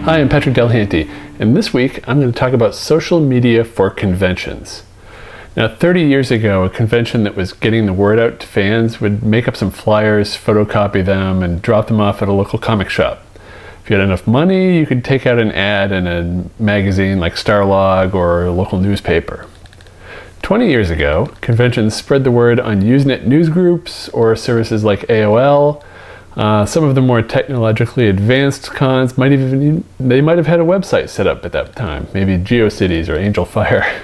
Hi, I'm Patrick Delhanty, and this week I'm going to talk about social media for conventions. Now, 30 years ago, a convention that was getting the word out to fans would make up some flyers, photocopy them, and drop them off at a local comic shop. If you had enough money, you could take out an ad in a magazine like Starlog or a local newspaper. 20 years ago, conventions spread the word on Usenet newsgroups or services like AOL. Some of the more technologically advanced cons might have had a website set up at that time, maybe GeoCities or Angel Fire.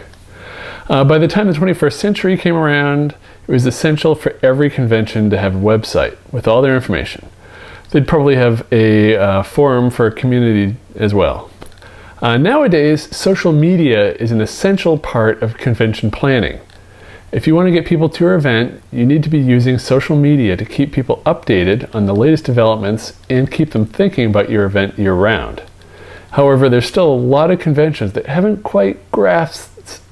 By the time the 21st century came around, it was essential for every convention to have a website with all their information. They'd probably have a forum for a community as well. Nowadays, social media is an essential part of convention planning. If you want to get people to your event, you need to be using social media to keep people updated on the latest developments and keep them thinking about your event year-round. However, there's still a lot of conventions that haven't quite grasped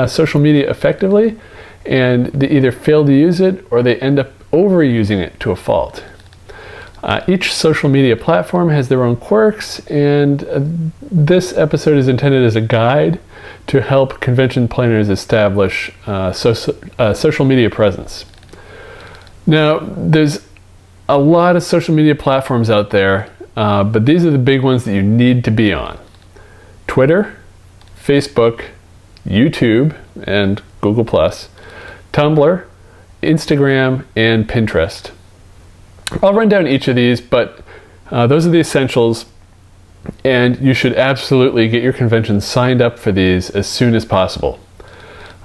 social media effectively, and they either fail to use it or they end up overusing it to a fault. Each social media platform has their own quirks, and this episode is intended as a guide to help convention planners establish social media presence. Now, there's a lot of social media platforms out there, but these are the big ones that you need to be on: Twitter, Facebook, YouTube and Google+, Tumblr, Instagram, and Pinterest. I'll run down each of these, but those are the essentials, and you should absolutely get your convention signed up for these as soon as possible.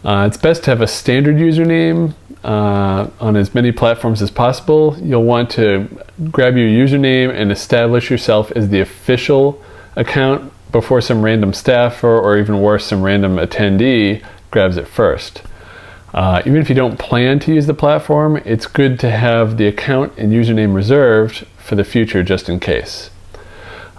It's best to have a standard username on as many platforms as possible. You'll want to grab your username and establish yourself as the official account before some random staffer, or even worse, some random attendee grabs it first. Even if you don't plan to use the platform, it's good to have the account and username reserved for the future just in case.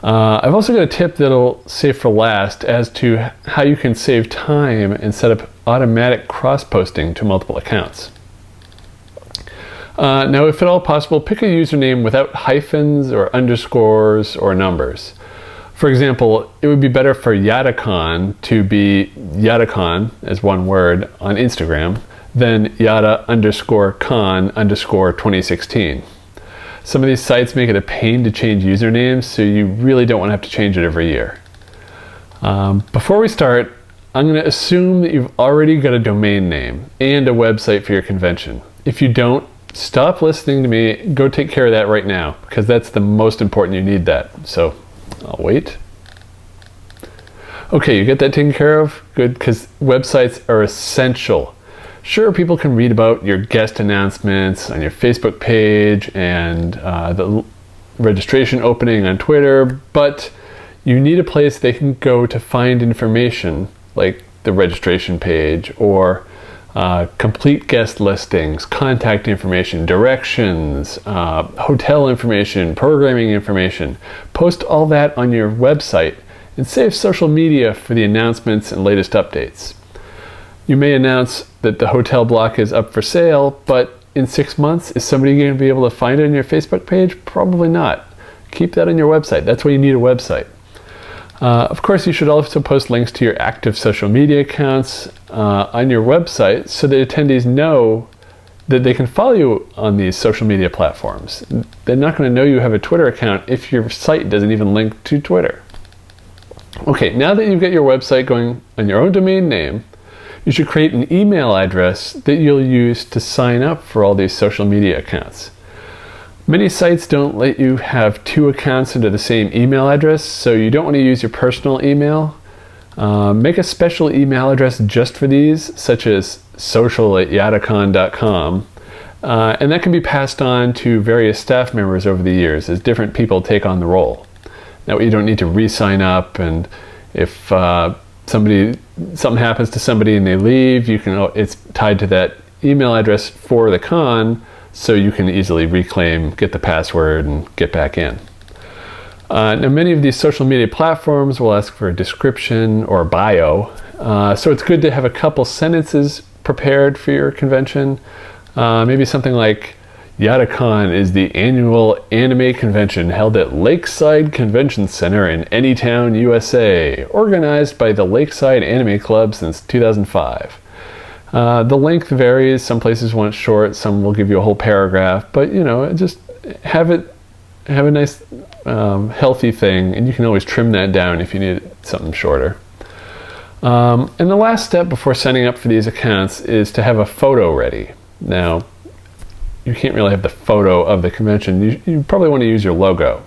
I've also got a tip that'll save for last as to how you can save time and set up automatic cross-posting to multiple accounts. Now, if at all possible, pick a username without hyphens or underscores or numbers. For example, it would be better for YadaCon to be YadaCon as one word on Instagram than Yada_Con_2016. Some of these sites make it a pain to change usernames, so you really don't want to have to change it every year. Before we start, I'm going to assume that you've already got a domain name and a website for your convention. If you don't, stop listening to me. Go take care of that right now, because that's the most important. You need that. So I'll wait. Okay, you get that taken care of? Good, because websites are essential. Sure, people can read about your guest announcements on your Facebook page and the registration opening on Twitter, but you need a place they can go to find information like the registration page or complete guest listings, contact information, directions, hotel information, programming information. Post all that on your website and save social media for the announcements and latest updates. You may announce that the hotel block is up for sale, but in 6 months, is somebody going to be able to find it on your Facebook page? Probably not. Keep that on your website. That's why you need a website. Of course, you should also post links to your active social media accounts on your website so that attendees know that they can follow you on these social media platforms. They're not going to know you have a Twitter account if your site doesn't even link to Twitter. Okay, now that you've got your website going on your own domain name, you should create an email address that you'll use to sign up for all these social media accounts. Many sites don't let you have 2 accounts under the same email address, so you don't want to use your personal email. Make a special email address just for these, such as social@yadacon.com, and that can be passed on to various staff members over the years as different people take on the role. Now, you don't need to re-sign up, and if something happens to somebody and they leave, it's tied to that email address for the con, so you can easily reclaim, get the password, and get back in. Now, many of these social media platforms will ask for a description or bio, so it's good to have a couple sentences prepared for your convention. Maybe something like, YadaCon is the annual anime convention held at Lakeside Convention Center in Anytown, USA, organized by the Lakeside Anime Club since 2005. The length varies. Some places want it short, some will give you a whole paragraph, but just have a nice healthy thing, and you can always trim that down if you need something shorter. And the last step before signing up for these accounts is to have a photo ready. Now, you can't really have the photo of the convention. You probably want to use your logo.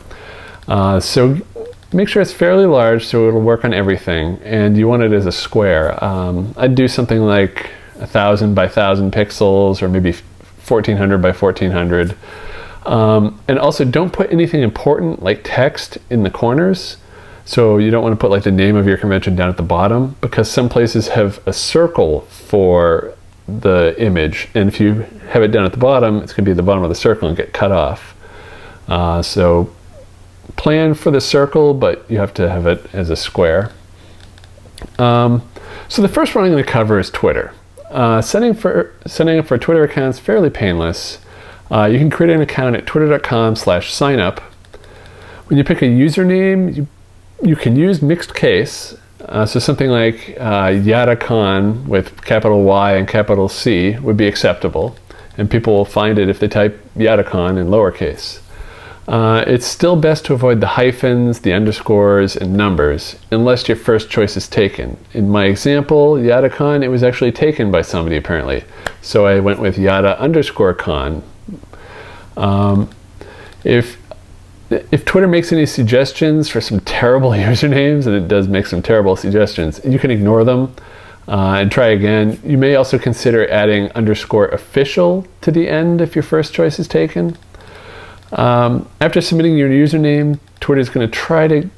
So make sure it's fairly large so it'll work on everything, and you want it as a square. I'd do something like 1,000 by 1,000 pixels, or maybe 1,400 by 1,400. And also, don't put anything important like text in the corners. So you don't want to put like the name of your convention down at the bottom, because some places have a circle for the image, and if you have it down at the bottom, it's going to be at the bottom of the circle and get cut off. So plan for the circle, but you have to have it as a square. So the first one I'm going to cover is Twitter. Setting up for a Twitter account is fairly painless. You can create an account at twitter.com/signup. When you pick a username, you can use mixed case. So something like YadaCon with capital Y and capital C would be acceptable, and people will find it if they type YadaCon in lowercase. It's still best to avoid the hyphens, the underscores, and numbers, unless your first choice is taken. In my example, YadaCon, it was actually taken by somebody apparently, so I went with Yada_con. If Twitter makes any suggestions for some terrible usernames, and it does make some terrible suggestions, you can ignore them and try again. You may also consider adding _official to the end if your first choice is taken. After submitting your username, Twitter is going to try to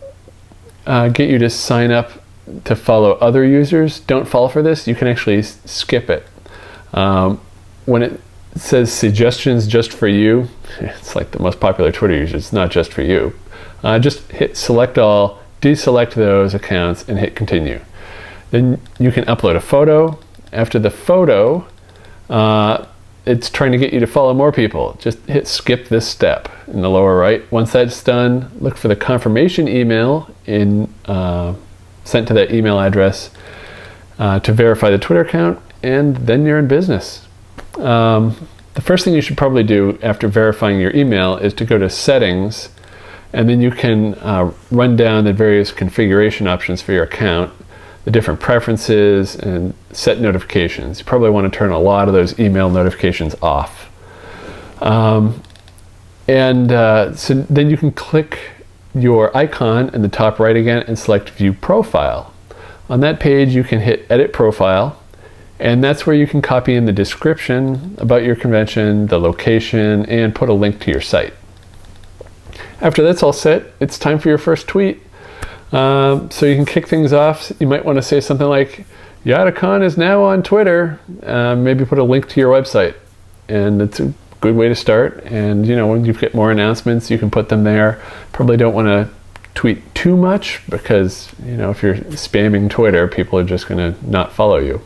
get you to sign up to follow other users. Don't fall for this. You can actually skip it. When it says suggestions just for you, it's like the most popular Twitter users. It's not just for you. Just hit select all, deselect those accounts, and hit continue. Then you can upload a photo. After the photo, it's trying to get you to follow more people. Just hit skip this step in the lower right. Once that's done, look for the confirmation email sent to that email address to verify the Twitter account, and then you're in business. The first thing you should probably do after verifying your email is to go to settings, and then you can run down the various configuration options for your account, the different preferences, and set notifications. You probably want to turn a lot of those email notifications off. So then you can click your icon in the top right again and select View Profile. On that page you can hit Edit Profile, and that's where you can copy in the description about your convention, the location, and put a link to your site. After that's all set, it's time for your first tweet. So you can kick things off. You might want to say something like, YadaCon is now on Twitter. Maybe put a link to your website. And it's a good way to start. And when you get more announcements, you can put them there. Probably don't want to tweet too much, because if you're spamming Twitter, people are just going to not follow you.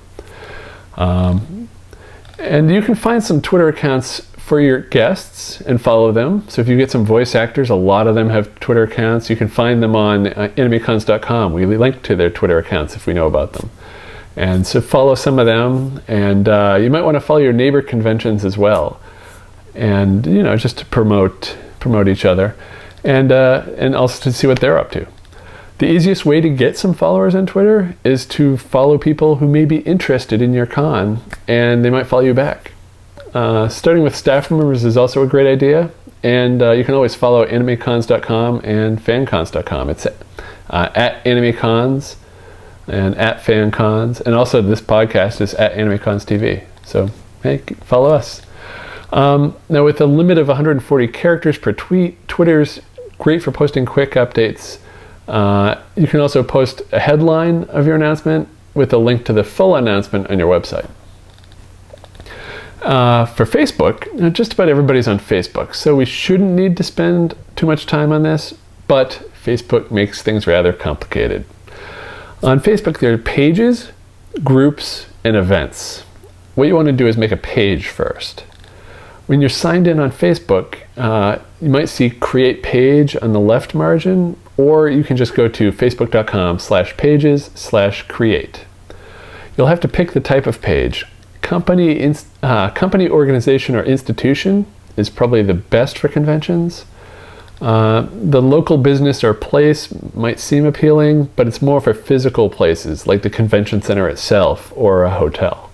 And you can find some Twitter accounts for your guests and follow them. So if you get some voice actors, a lot of them have Twitter accounts. You can find them on AnimeCons.com. We link to their Twitter accounts if we know about them. And so follow some of them, and you might want to follow your neighbor conventions as well. And just to promote each other, and also to see what they're up to. The easiest way to get some followers on Twitter is to follow people who may be interested in your con, and they might follow you back. Starting with staff members is also a great idea, and you can always follow AnimeCons.com and FanCons.com. It's at AnimeCons and at FanCons, and also this podcast is at AnimeCons TV. So hey, follow us. Now with a limit of 140 characters per tweet, Twitter's great for posting quick updates. You can also post a headline of your announcement with a link to the full announcement on your website. For Facebook, just about everybody's on Facebook, so we shouldn't need to spend too much time on this, but Facebook makes things rather complicated. On Facebook, there are pages, groups, and events. What you want to do is make a page first. When you're signed in on Facebook, you might see Create Page on the left margin, or you can just go to facebook.com/pages/create. You'll have to pick the type of page. Company, organization, or institution is probably the best for conventions. The local business or place might seem appealing, but it's more for physical places like the convention center itself or a hotel.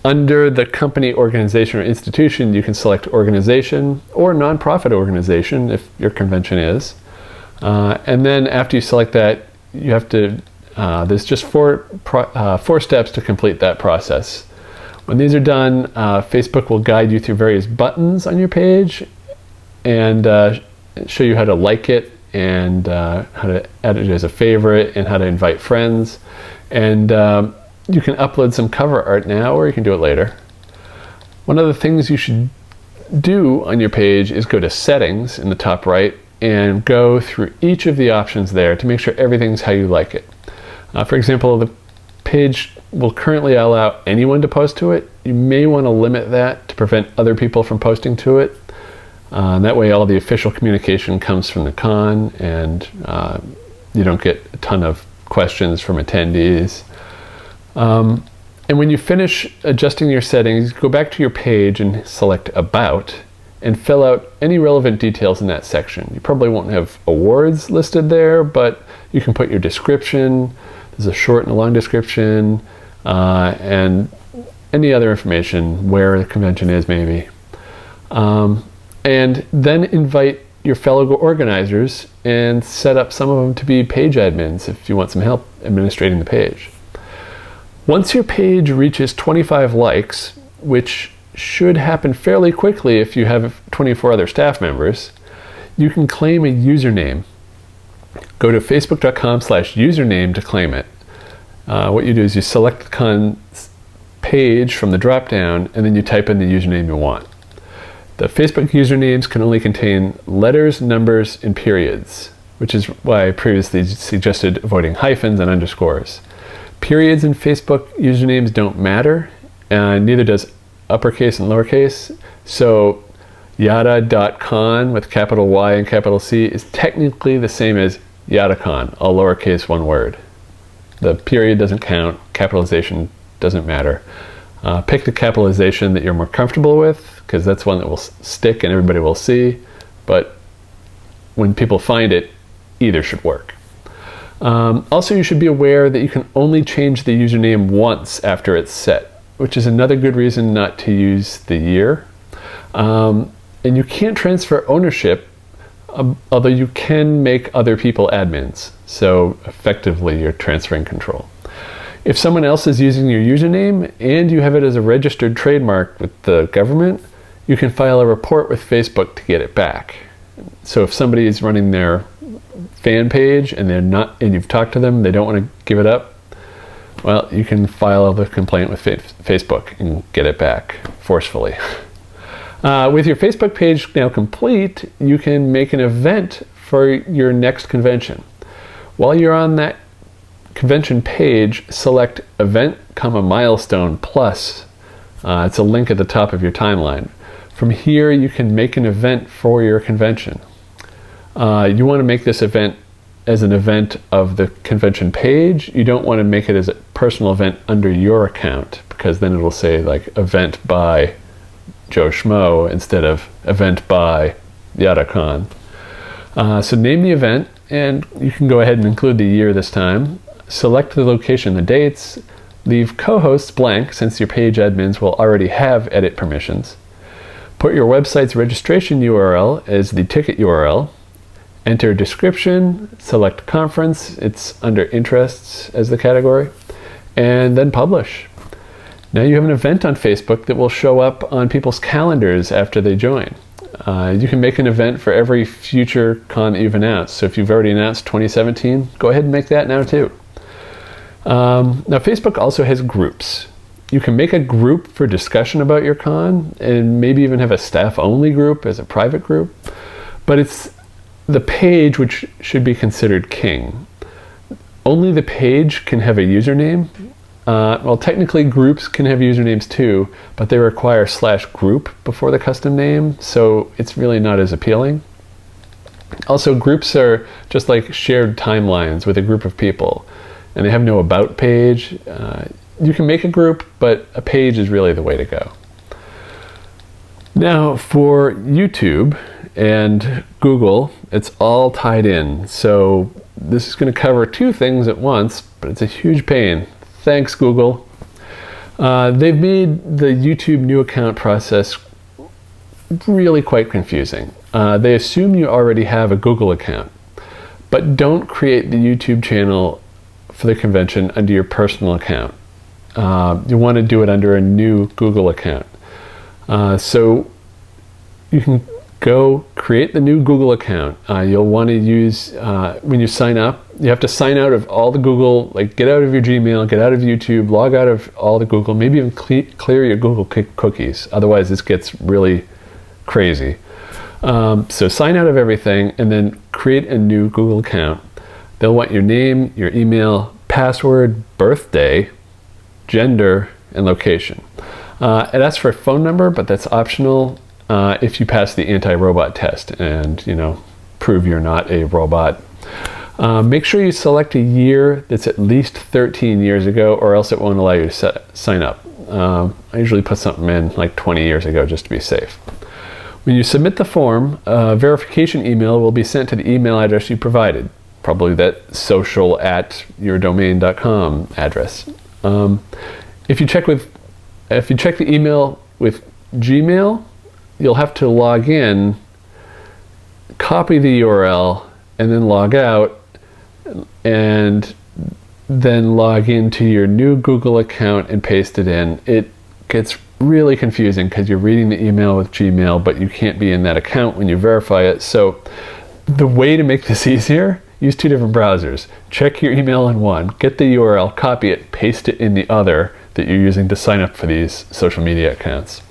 Under the company, organization, or institution, you can select organization or nonprofit organization if your convention is. And then after you select that, you have to, there's just four steps to complete that process. When these are done, Facebook will guide you through various buttons on your page and show you how to like it and how to add it as a favorite and how to invite friends. And you can upload some cover art now, or you can do it later. One of the things you should do on your page is go to Settings in the top right and go through each of the options there to make sure everything's how you like it. For example, the page will currently allow anyone to post to it. You may want to limit that to prevent other people from posting to it. And that way all the official communication comes from the con, and you don't get a ton of questions from attendees. And when you finish adjusting your settings, go back to your page and select About and fill out any relevant details in that section. You probably won't have awards listed there, but you can put your description. There's a short and a long description, and any other information, where the convention is maybe. And then invite your fellow organizers and set up some of them to be page admins if you want some help administrating the page. Once your page reaches 25 likes, which should happen fairly quickly if you have 24 other staff members, you can claim a username. Go to facebook.com/username to claim it. What you do is you select the con page from the drop-down, and then you type in the username you want. The Facebook usernames can only contain letters, numbers, and periods, which is why I previously suggested avoiding hyphens and underscores. Periods in Facebook usernames don't matter, and neither does uppercase and lowercase. So yada.con with capital Y and capital C is technically the same as yadacon, all lowercase, one word. The period doesn't count, capitalization doesn't matter. Pick the capitalization that you're more comfortable with, because that's one that will stick and everybody will see, but when people find it, either should work. Also, you should be aware that you can only change the username once after it's set, which is another good reason not to use the year. And you can't transfer ownership, although you can make other people admins. So effectively, you're transferring control. If someone else is using your username and you have it as a registered trademark with the government, you can file a report with Facebook to get it back. So if somebody is running their fan page and you've talked to them, they don't want to give it up, well, you can file the complaint with Facebook and get it back forcefully. With your Facebook page now complete, you can make an event for your next convention. While you're on that convention page, select Event, Milestone Plus. It's a link at the top of your timeline. From here, you can make an event for your convention. You want to make this event as an event of the convention page. You don't want to make it as a personal event under your account, because then it'll say like event by Joe Schmo instead of event by Yadacon. So name the event, and you can go ahead and include the year this time. Select the location, the dates. Leave co-hosts blank, since your page admins will already have edit permissions. Put your website's registration URL as the ticket URL. Enter description, select conference, it's under interests as the category, and then publish. Now you have an event on Facebook that will show up on people's calendars after they join. You can make an event for every future con that you've announced. So if you've already announced 2017, go ahead and make that now too. Now Facebook also has groups. You can make a group for discussion about your con, and maybe even have a staff-only group as a private group. But it's the page which should be considered king. Only the page can have a username. Well, technically groups can have usernames too, but they require /group before the custom name, so it's really not as appealing. Also, groups are just like shared timelines with a group of people, and they have no about page. You can make a group, but a page is really the way to go. Now, for YouTube and Google, it's all tied in. So this is going to cover two things at once, but it's a huge pain. Thanks, Google. They've made the YouTube new account process really quite confusing. They assume you already have a Google account, but don't create the YouTube channel for the convention under your personal account. You want to do it under a new Google account. So you can go create the new Google account. You'll want to use, when you sign up, you have to sign out of all the Google, like get out of your Gmail, get out of YouTube, log out of all the Google, maybe even clear your Google cookies. Otherwise this gets really crazy. So sign out of everything and then create a new Google account. They'll want your name, your email, password, birthday, gender, and location. It asks for a phone number, but that's optional if you pass the anti-robot test and, prove you're not a robot. Make sure you select a year that's at least 13 years ago, or else it won't allow you to sign up. I usually put something in like 20 years ago just to be safe. When you submit the form, a verification email will be sent to the email address you provided, probably that social@yourdomain.com address. If you check the email with Gmail, you'll have to log in, copy the URL, and then log out, and then log into your new Google account and paste it in. It gets really confusing because you're reading the email with Gmail, but you can't be in that account when you verify it. So the way to make this easier, use two different browsers. Check your email in one, get the URL, copy it, paste it in the other that you're using to sign up for these social media accounts.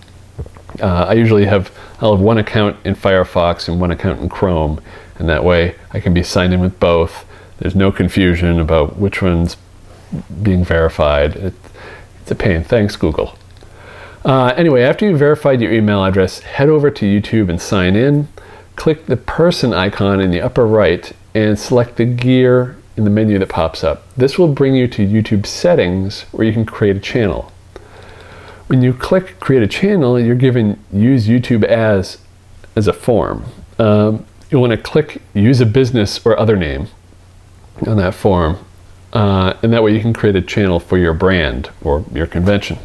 I'll have one account in Firefox and one account in Chrome, and that way I can be signed in with both. There's no confusion about which one's being verified. It's a pain. Thanks, Google. Anyway, after you've verified your email address, head over to YouTube and sign in. Click the person icon in the upper right and select the gear in the menu that pops up. This will bring you to YouTube settings where you can create a channel. When you click create a channel, you're given use YouTube as a form. You'll want to click use a business or other name on that form, and that way you can create a channel for your brand or your convention.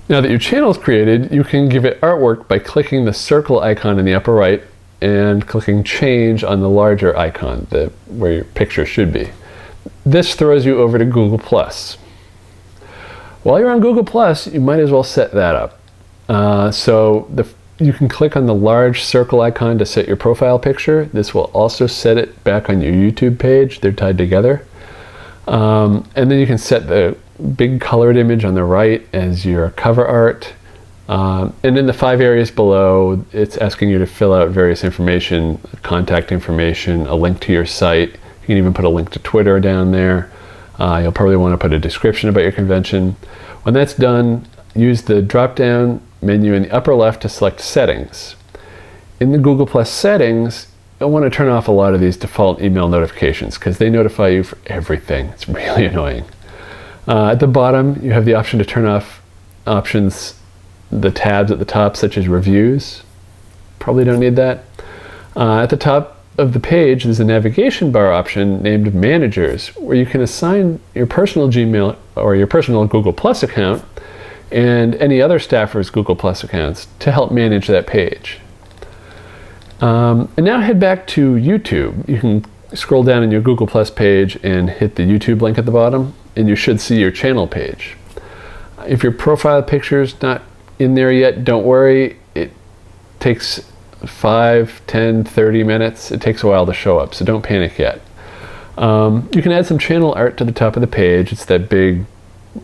Now that your channel is created, you can give it artwork by clicking the circle icon in the upper right and clicking change on the larger icon, where your picture should be. This throws you over to Google+. While you're on Google+, you might as well set that up. You can click on the large circle icon to set your profile picture. This will also set it back on your YouTube page. They're tied together. And then you can set the big colored image on the right as your cover art. And in the 5 areas below, it's asking you to fill out various information, contact information, a link to your site. You can even put a link to Twitter down there. You'll probably want to put a description about your convention. When that's done, use the drop-down menu in the upper left to select settings. In the Google+ settings, you'll want to turn off a lot of these default email notifications because they notify you for everything. It's really annoying. At the bottom, you have the option to turn off the tabs at the top, such as reviews. Probably don't need that. At the top of the page, there's a navigation bar option named Managers, where you can assign your personal Gmail or your personal Google+ account and any other staffers' Google+ accounts to help manage that page. And now head back to YouTube. You can scroll down in your Google+ page and hit the YouTube link at the bottom, and you should see your channel page. If your profile picture's not in there yet, don't worry. It takes 5, 10, 30 minutes. It takes a while to show up, so don't panic yet. You can add some channel art to the top of the page. It's that big,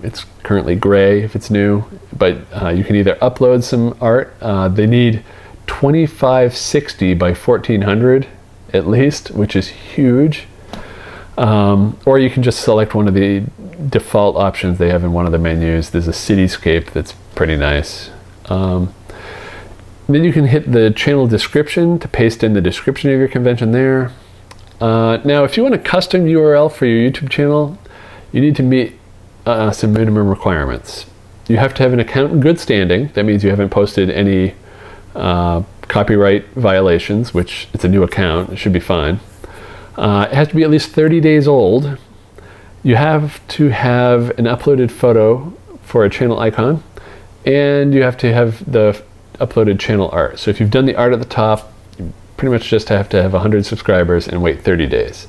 it's currently gray if it's new, but you can either upload some art. They need 2560 by 1400 at least, which is huge. Or you can just select one of the default options they have in one of the menus. There's a cityscape that's pretty nice. Then you can hit the channel description to paste in the description of your convention there. Now, if you want a custom URL for your YouTube channel, you need to meet some minimum requirements. You have to have an account in good standing. That means you haven't posted any copyright violations, which it's a new account. It should be fine. It has to be at least 30 days old. You have to have an uploaded photo for a channel icon, and you have to have the uploaded channel art. So if you've done the art at the top, you pretty much just have to have 100 subscribers and wait 30 days.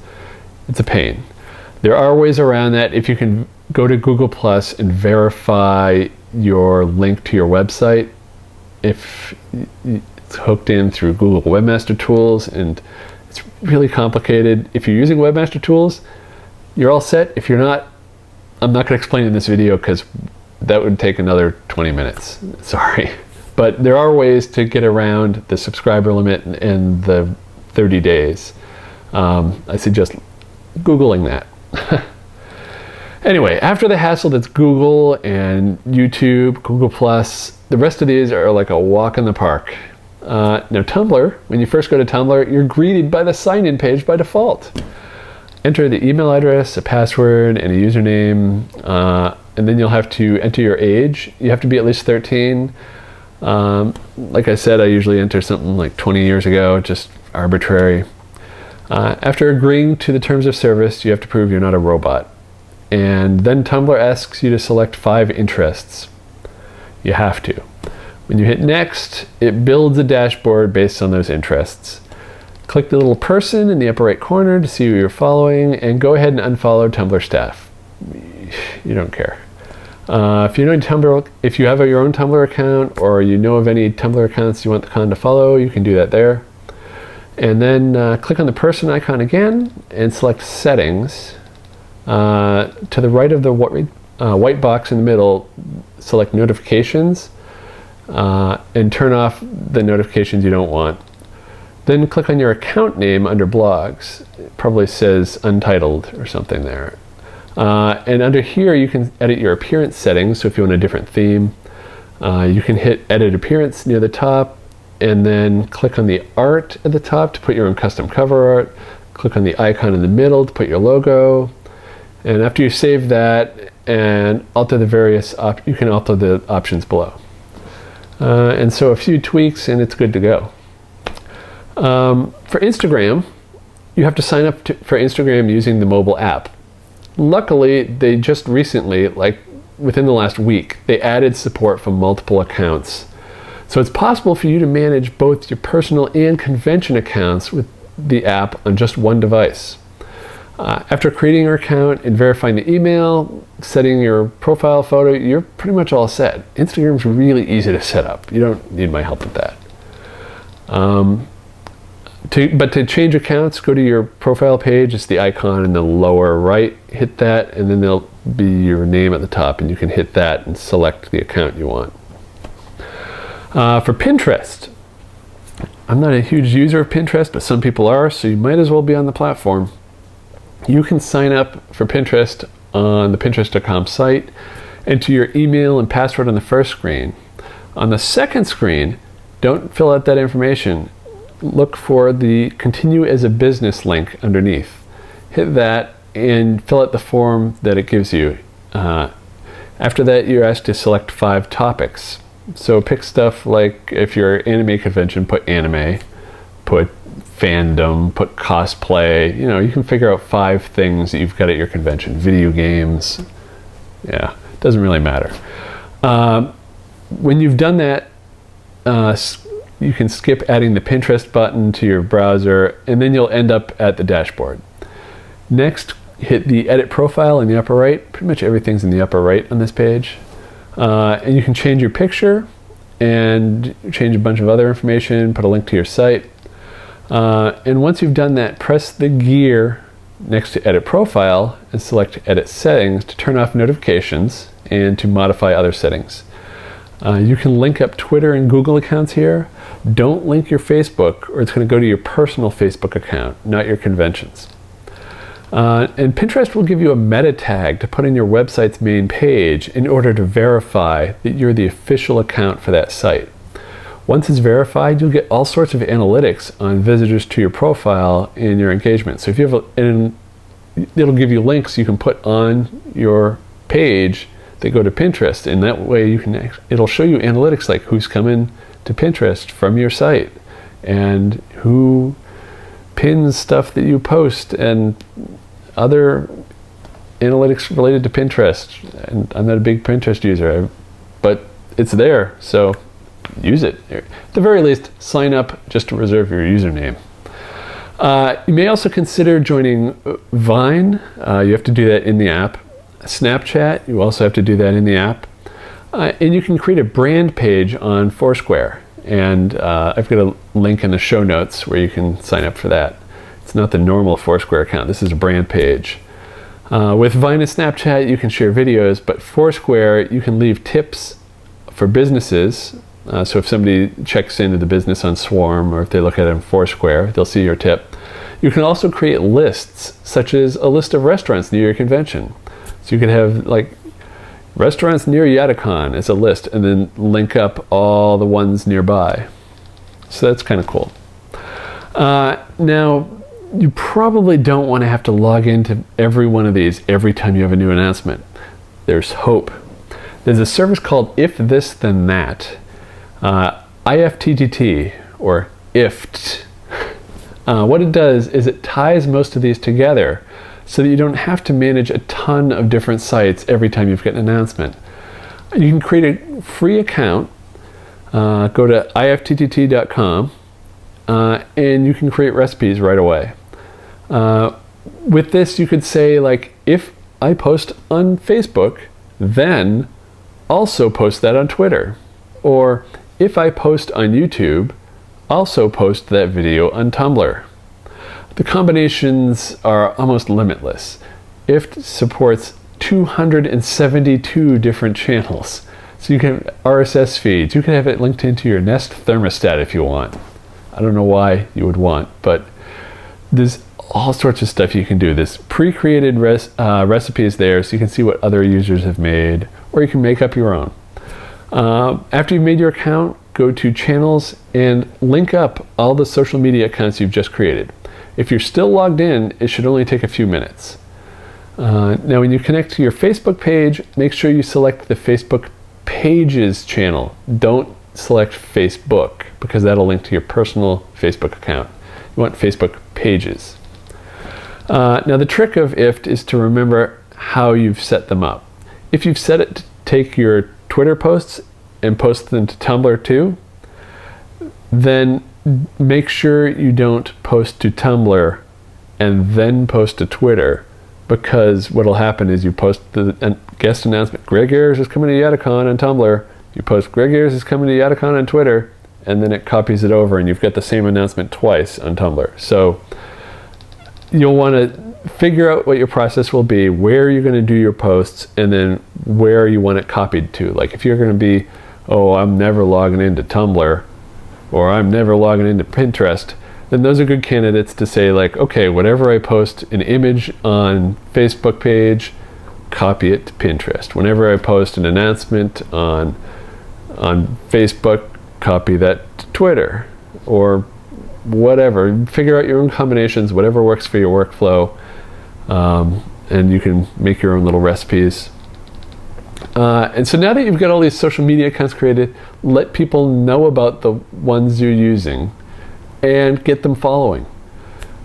It's a pain. There are ways around that. If you can go to Google Plus and verify your link to your website, if it's hooked in through Google Webmaster Tools, and it's really complicated. If you're using Webmaster Tools, you're all set. If you're not, I'm not going to explain in this video because that would take another 20 minutes. Sorry. But there are ways to get around the subscriber limit and the 30 days. I suggest Googling that. Anyway, after the hassle that's Google and YouTube, Google+, the rest of these are like a walk in the park. Now Tumblr, when you first go to Tumblr, you're greeted by the sign-in page by default. Enter the email address, a password, and a username, and then you'll have to enter your age. You have to be at least 13. Like I said, I usually enter something like 20 years ago, just arbitrary. After agreeing to the terms of service, you have to prove you're not a robot. And then Tumblr asks you to select 5 interests. You have to. When you hit next, it builds a dashboard based on those interests. Click the little person in the upper right corner to see who you're following, and go ahead and unfollow Tumblr staff. You don't care. If you have your own Tumblr account, or you know of any Tumblr accounts you want the con to follow, you can do that there. And then click on the person icon again and select settings. To the right of the white box in the middle, select notifications, and turn off the notifications you don't want. Then click on your account name under blogs. It probably says untitled or something there. And under here you can edit your appearance settings. So if you want a different theme, you can hit edit appearance near the top, and then click on the art at the top to put your own custom cover art. Click on the icon in the middle to put your logo. And after you save that and alter the various you can alter the options below. And so a few tweaks and it's good to go. For Instagram, you have to sign up for Instagram using the mobile app. Luckily, they just recently, like within the last week, they added support for multiple accounts. So it's possible for you to manage both your personal and convention accounts with the app on just one device. After creating your account and verifying the email, setting your profile photo, you're pretty much all set. Instagram's really easy to set up. You don't need my help with that. But to change accounts, go to your profile page. It's the icon in the lower right. Hit that, and then there'll be your name at the top, and you can hit that and select the account you want. For Pinterest, I'm not a huge user of Pinterest, but some people are, so you might as well be on the platform. You can sign up for Pinterest on the Pinterest.com site, enter your email and password on the first screen. On the second screen, don't fill out that information. Look for the continue as a business link underneath. Hit that and fill out the form that it gives you. After that, you're asked to select 5 topics. So pick stuff like, if you're anime convention, put anime, put fandom, put cosplay. You know, you can figure out 5 things that you've got at your convention. Video games. Yeah, doesn't really matter. When you've done that, you can skip adding the Pinterest button to your browser, and then you'll end up at the dashboard. Next, hit the edit profile in the upper right. Pretty much everything's in the upper right on this page. And you can change your picture and change a bunch of other information, put a link to your site. And once you've done that, press the gear next to edit profile and select edit settings to turn off notifications and to modify other settings. You can link up Twitter and Google accounts here. Don't link your Facebook, or it's going to go to your personal Facebook account, not your conventions. And Pinterest will give you a meta tag to put on your website's main page in order to verify that you're the official account for that site. Once it's verified, you'll get all sorts of analytics on visitors to your profile and your engagement. So if you have it'll give you links you can put on your page that go to Pinterest, and that way it'll show you analytics like who's coming to Pinterest from your site and who pins stuff that you post and other analytics related to Pinterest. And I'm not a big Pinterest user, but it's there, so use it. At the very least, sign up just to reserve your username. You may also consider joining Vine. You have to do that in the app. Snapchat, you also have to do that in the app. And you can create a brand page on Foursquare. And I've got a link in the show notes where you can sign up for that. It's not the normal Foursquare account. This is a brand page. With Vine and Snapchat, you can share videos, but Foursquare, you can leave tips for businesses. So if somebody checks into the business on Swarm, or if they look at it on Foursquare, they'll see your tip. You can also create lists, such as a list of restaurants near your convention. So you could have like restaurants near Yatacon as a list, and then link up all the ones nearby. So that's kind of cool. Now, you probably don't want to have to log into every one of these every time you have a new announcement. There's hope. There's a service called If This Then That. IFTTT, or IFT. What it does is it ties most of these together so that you don't have to manage a ton of different sites every time you've got an announcement. You can create a free account, go to ifttt.com, and you can create recipes right away. With this, you could say, like, if I post on Facebook, then also post that on Twitter. Or if I post on YouTube, also post that video on Tumblr. The combinations are almost limitless. IFT supports 272 different channels. So you can have RSS feeds. You can have it linked into your Nest thermostat if you want. I don't know why you would want, but there's all sorts of stuff you can do. There's pre-created recipes there, so you can see what other users have made, or you can make up your own. After you've made your account, go to channels and link up all the social media accounts you've just created. If you're still logged in, it should only take a few minutes. Now when you connect to your Facebook page, make sure you select the Facebook Pages channel. Don't select Facebook, because that'll link to your personal Facebook account. You want Facebook Pages. Now the trick of IFT is to remember how you've set them up. If you've set it to take your Twitter posts and post them to Tumblr too, then make sure you don't post to Tumblr and then post to Twitter, because what'll happen is you post the guest announcement, Greg Ayers is coming to Yatacon on Tumblr, you post Greg Ayers is coming to Yatacon on Twitter, and then it copies it over and you've got the same announcement twice on Tumblr. So you'll want to figure out what your process will be, where you're going to do your posts, and then where you want it copied to. Like if you're going to be, oh, I'm never logging into Tumblr, or I'm never logging into Pinterest, then those are good candidates to say, like, okay, whatever I post an image on Facebook page, copy it to Pinterest. Whenever I post an announcement on Facebook, copy that to Twitter, or whatever. Figure out your own combinations, whatever works for your workflow, and you can make your own little recipes. And so now that you've got all these social media accounts created, let people know about the ones you're using and get them following.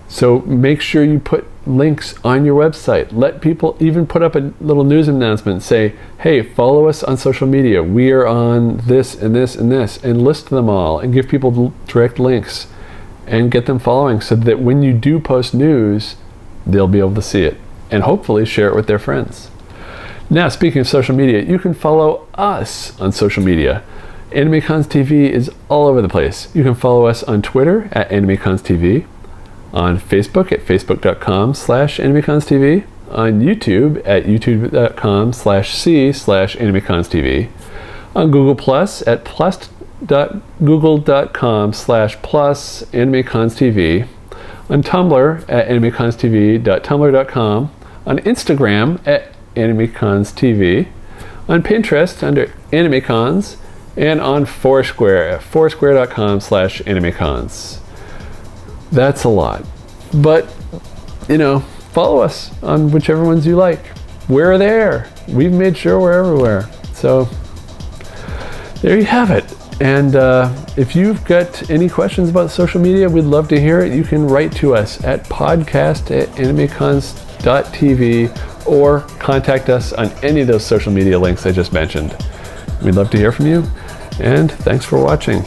So make sure you put links on your website. Let people even put up a little news announcement, say, hey, follow us on social media. We are on this and this and this, and list them all and give people direct links and get them following, so that when you do post news, they'll be able to see it and hopefully share it with their friends. Now, speaking of social media, you can follow us on social media. AnimeCons TV is all over the place. You can follow us on Twitter at AnimeCons TV, on Facebook at facebook.com/AnimeCons TV, on YouTube at youtube.com/c/AnimeCons TV, on Google Plus at plus.google.com/plus AnimeCons TV, on Tumblr at animeconstv.tumblr.com, on Instagram at AnimeConsTV, on Pinterest under AnimeCons, and on Foursquare at foursquare.com/AnimeCons. That's a lot. But, follow us on whichever ones you like. We're there. We've made sure we're everywhere. So, there you have it. And if you've got any questions about social media, we'd love to hear it. You can write to us at podcast@animecons.tv or contact us on any of those social media links I just mentioned. We'd love to hear from you, and thanks for watching.